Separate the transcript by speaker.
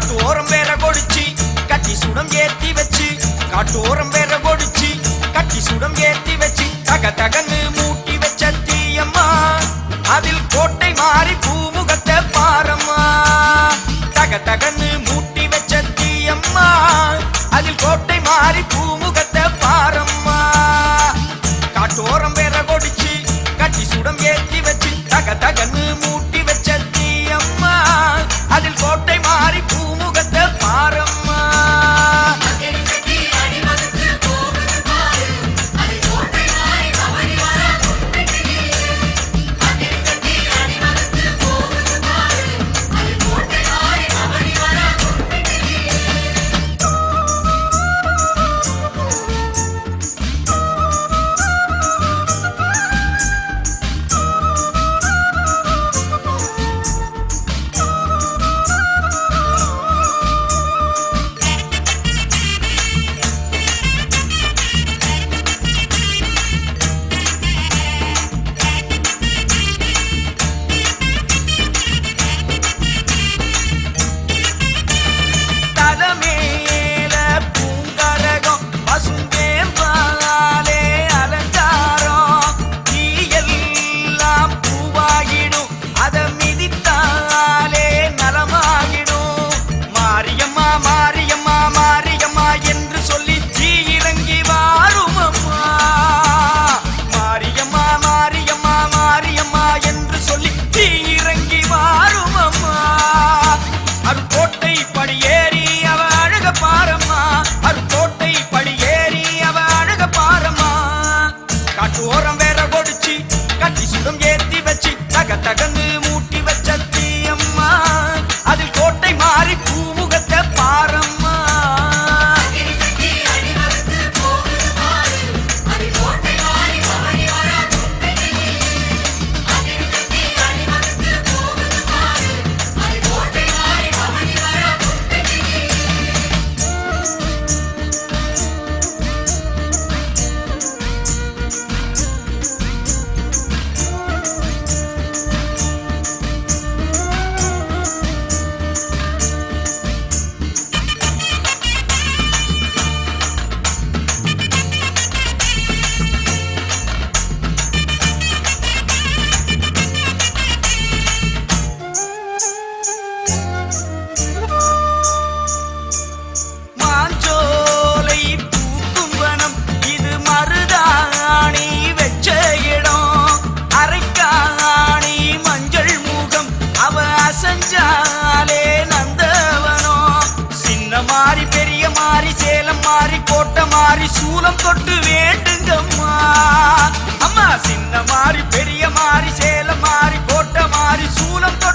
Speaker 1: காட்டோரம் வேற கொடிச்சு கட்டி சுடம் ஏத்தி வச்சு காட்டோரம் வேற கொடிச்சு கட்டி சுடம் ஏத்தி வச்சு தக தகன்னு மூட்டி வச்ச தீயம்மா அதில் கோட்டை மாறி பூமுகத்தை பாரம்மா தக தகன்னு மூட்டி வச்ச தீயம்மா அதில் கோட்டை மாறி பூமுகத்தை பாரம்மா காட்டோரம் வேற கொடிச்சு கட்டி சுடம் ஏத்தி வச்சு தக தகன்னு மூட்டி வச்ச தீயம்மா அதில் கோட்டை மாறி பூமுகத்தை பாரம்மா காட்டோரம் வேற கொடிச்சு கட்டி சுடம் ஏத்தி வச்சு தக தகன்னு மூட்டி வச்ச தீயம்மா அதில் கோட்டை மாறி பூமுகத்தை பாரம்மா மாறி பெரிய மாறி சேலம் மாறி கோட்டை மாறி சூலம் தொட்டு வேண்டுங்கம்மா அம்மா சின்ன மாறி பெரிய மாறி சேலம் மாறி கோட்டை மாறி சூலம் தொட்டு